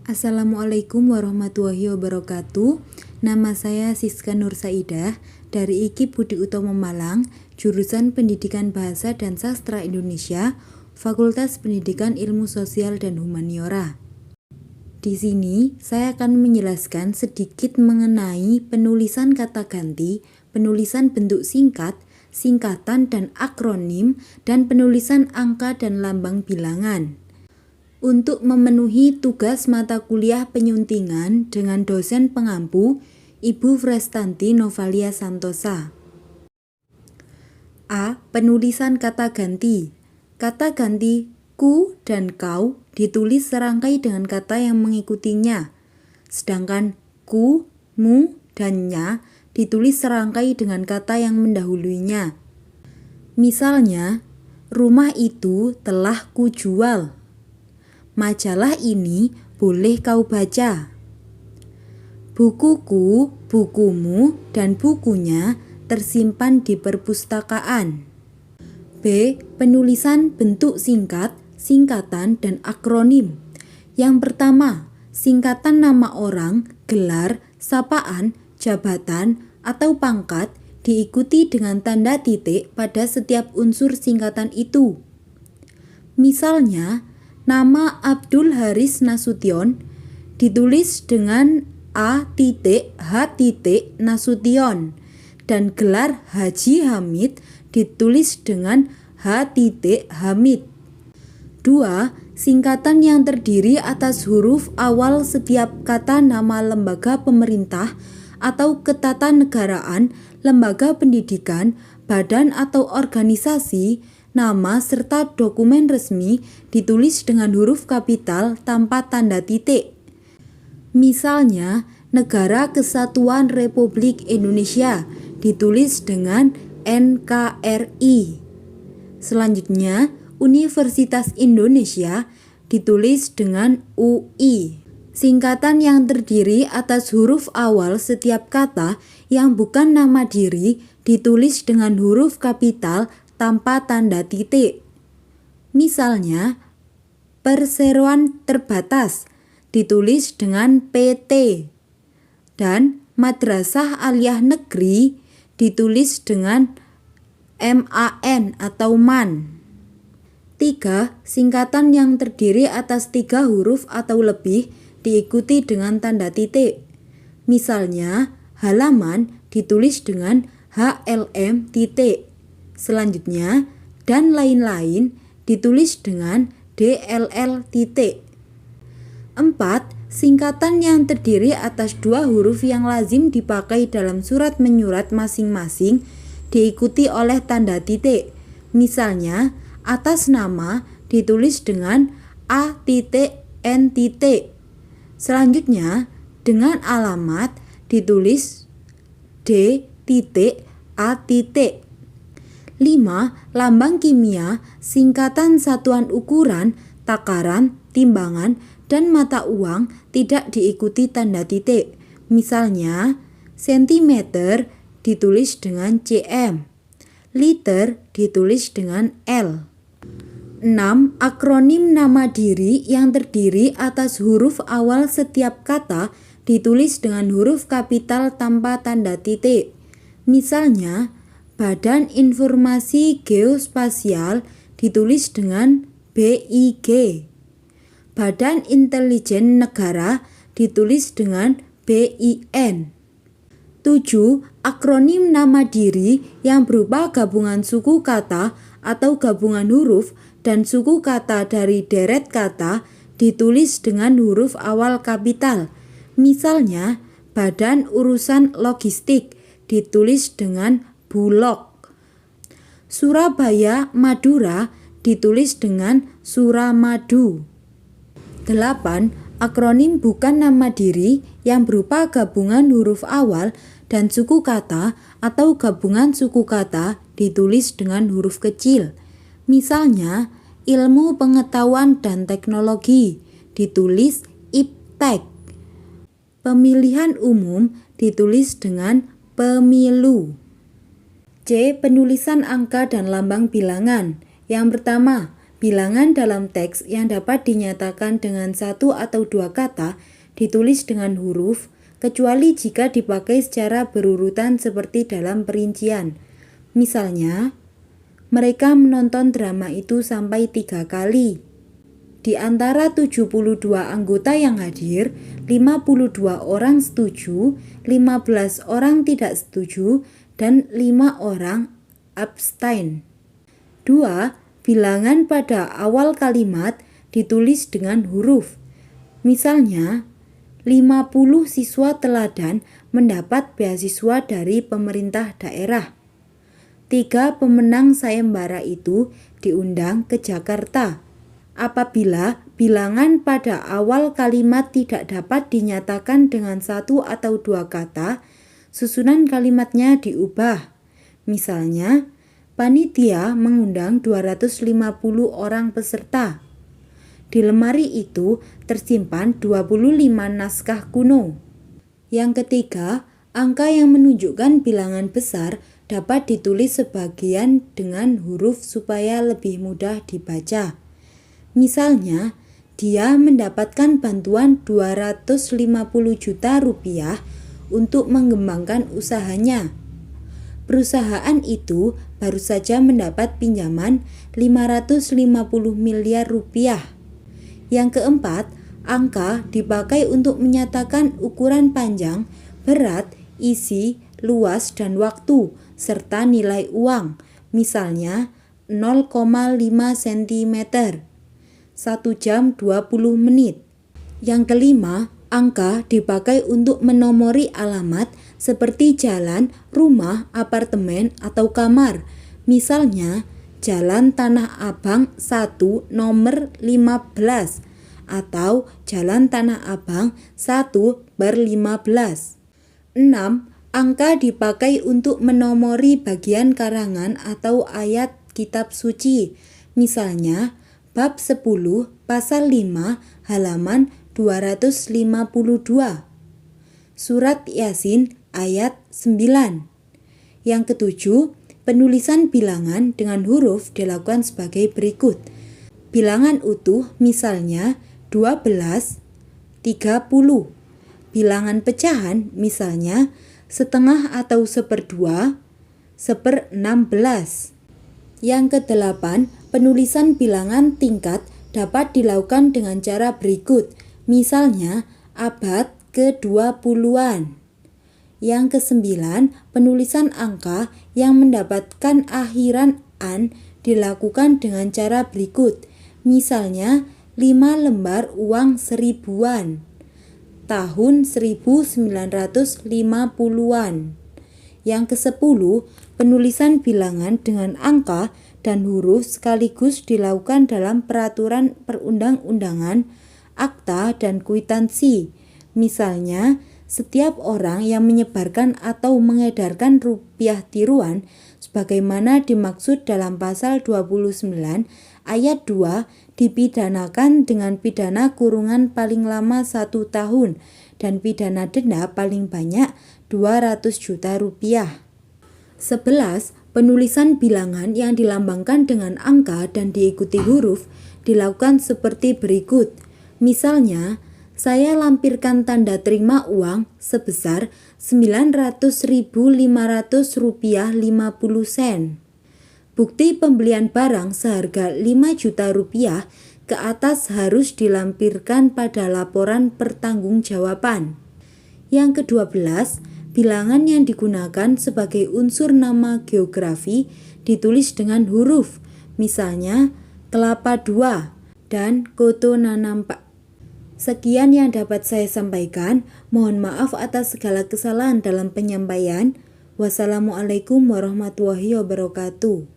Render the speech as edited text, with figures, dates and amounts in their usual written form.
Assalamualaikum warahmatullahi wabarakatuh. Nama saya Siska Nur Saidah dari IKIP Budi Utomo Malang, jurusan Pendidikan Bahasa dan Sastra Indonesia, Fakultas Pendidikan Ilmu Sosial dan Humaniora. Di sini saya akan menjelaskan sedikit mengenai penulisan kata ganti, penulisan bentuk singkat, singkatan dan akronim, dan penulisan angka dan lambang bilangan. Untuk memenuhi tugas mata kuliah penyuntingan dengan dosen pengampu, Ibu Frestanti Novalia Santosa. A. Penulisan kata ganti. Kata ganti ku dan kau ditulis serangkai dengan kata yang mengikutinya, sedangkan ku, mu, dan nya ditulis serangkai dengan kata yang mendahuluinya. Misalnya, rumah itu telah kujual. Majalah ini boleh kau baca. Bukuku, bukumu, dan bukunya tersimpan di perpustakaan. B. Penulisan bentuk singkat, singkatan, dan akronim. Yang pertama, singkatan nama orang, gelar, sapaan, jabatan, atau pangkat diikuti dengan tanda titik pada setiap unsur singkatan itu. Misalnya, nama Abdul Haris Nasution ditulis dengan A.H. Nasution dan gelar Haji Hamid ditulis dengan H. Hamid. 2. Singkatan yang terdiri atas huruf awal setiap kata nama lembaga pemerintah atau ketatanegaraan, lembaga pendidikan, badan atau organisasi, nama serta dokumen resmi ditulis dengan huruf kapital tanpa tanda titik. Misalnya, Negara Kesatuan Republik Indonesia ditulis dengan NKRI. Selanjutnya, Universitas Indonesia ditulis dengan UI. Singkatan yang terdiri atas huruf awal setiap kata yang bukan nama diri ditulis dengan huruf kapital tanpa tanda titik. Misalnya, Perseroan Terbatas ditulis dengan PT dan Madrasah Aliyah Negeri ditulis dengan MAN atau MAN. 3. Singkatan yang terdiri atas 3 huruf atau lebih diikuti dengan tanda titik. Misalnya, halaman ditulis dengan HLM titik. Selanjutnya, dan lain-lain ditulis dengan DLL titik. 4. Singkatan yang terdiri atas 2 huruf yang lazim dipakai dalam surat menyurat masing-masing diikuti oleh tanda titik. Misalnya, atas nama ditulis dengan A.N. Selanjutnya, dengan alamat ditulis D.A. 5. Lambang kimia, singkatan satuan ukuran, takaran, timbangan, dan mata uang tidak diikuti tanda titik. Misalnya, sentimeter ditulis dengan cm, liter ditulis dengan L. 6. Akronim nama diri yang terdiri atas huruf awal setiap kata ditulis dengan huruf kapital tanpa tanda titik. Misalnya, Badan Informasi Geospasial ditulis dengan BIG. Badan Intelijen Negara ditulis dengan BIN. 7. Akronim nama diri yang berupa gabungan suku kata atau gabungan huruf dan suku kata dari deret kata ditulis dengan huruf awal kapital. Misalnya, Badan Urusan Logistik ditulis dengan Bulog. Surabaya Madura ditulis dengan Suramadu. 8. Akronim bukan nama diri yang berupa gabungan huruf awal dan suku kata atau gabungan suku kata ditulis dengan huruf kecil. Misalnya, Ilmu Pengetahuan dan Teknologi ditulis IPTEK. Pemilihan umum ditulis dengan pemilu. C. Penulisan angka dan lambang bilangan. Yang pertama, Bilangan dalam teks yang dapat dinyatakan dengan satu atau dua kata ditulis dengan huruf, kecuali jika dipakai secara berurutan seperti dalam perincian. Misalnya, mereka menonton drama itu sampai 3 kali. Di antara 72 anggota yang hadir, 52 orang setuju, 15 orang tidak setuju, dan 5 orang abstain. 2. Bilangan pada awal kalimat ditulis dengan huruf. Misalnya, 50 siswa teladan mendapat beasiswa dari pemerintah daerah. 3 pemenang sayembara itu diundang ke Jakarta. Apabila bilangan pada awal kalimat tidak dapat dinyatakan dengan satu atau dua kata, susunan kalimatnya diubah. Misalnya, panitia mengundang 250 orang peserta. Di lemari itu tersimpan 25 naskah kuno. Yang ketiga, angka yang menunjukkan bilangan besar dapat ditulis sebagian dengan huruf supaya lebih mudah dibaca. Misalnya, dia mendapatkan bantuan 250 juta rupiah untuk mengembangkan usahanya. Perusahaan itu baru saja mendapat pinjaman 550 miliar rupiah. Yang keempat, angka dipakai untuk menyatakan ukuran panjang, berat, isi, luas, dan waktu, serta nilai uang. Misalnya 0,5 cm, 1 jam 20 menit. Yang kelima, angka dipakai untuk menomori alamat seperti jalan, rumah, apartemen, atau kamar. Misalnya, Jalan Tanah Abang 1 nomor 15 atau Jalan Tanah Abang 1/15. 6. Angka dipakai untuk menomori bagian karangan atau ayat kitab suci. Misalnya, bab 10 pasal 5 halaman 252. Surat Yasin ayat 9. Yang ketujuh, penulisan bilangan dengan huruf dilakukan sebagai berikut. Bilangan utuh misalnya 12, 30. Bilangan pecahan misalnya setengah atau 1/2, 1/16. Yang kedelapan, penulisan bilangan tingkat dapat dilakukan dengan cara berikut. Misalnya abad ke-20-an. Yang kesembilan, penulisan angka yang mendapatkan akhiran an dilakukan dengan cara berikut. Misalnya 5 lembar uang 1000-an. Tahun 1950-an. Yang ke-10, penulisan bilangan dengan angka dan huruf sekaligus dilakukan dalam peraturan perundang-undangan, akta, dan kwitansi. Misalnya, setiap orang yang menyebarkan atau mengedarkan rupiah tiruan sebagaimana dimaksud dalam pasal 29 ayat 2 dipidanakan dengan pidana kurungan paling lama 1 tahun dan pidana denda paling banyak 200 juta rupiah. 11. Penulisan bilangan yang dilambangkan dengan angka dan diikuti huruf dilakukan seperti berikut. Misalnya, saya lampirkan tanda terima uang sebesar 900.500 rupiah 50 sen. Bukti pembelian barang seharga 5 juta rupiah ke atas harus dilampirkan pada laporan pertanggungjawaban. Yang ke-12, bilangan yang digunakan sebagai unsur nama geografi ditulis dengan huruf, misalnya Kelapa 2 dan Koto Nanampak. Sekian yang dapat saya sampaikan. Mohon maaf atas segala kesalahan dalam penyampaian. Wassalamualaikum warahmatullahi wabarakatuh.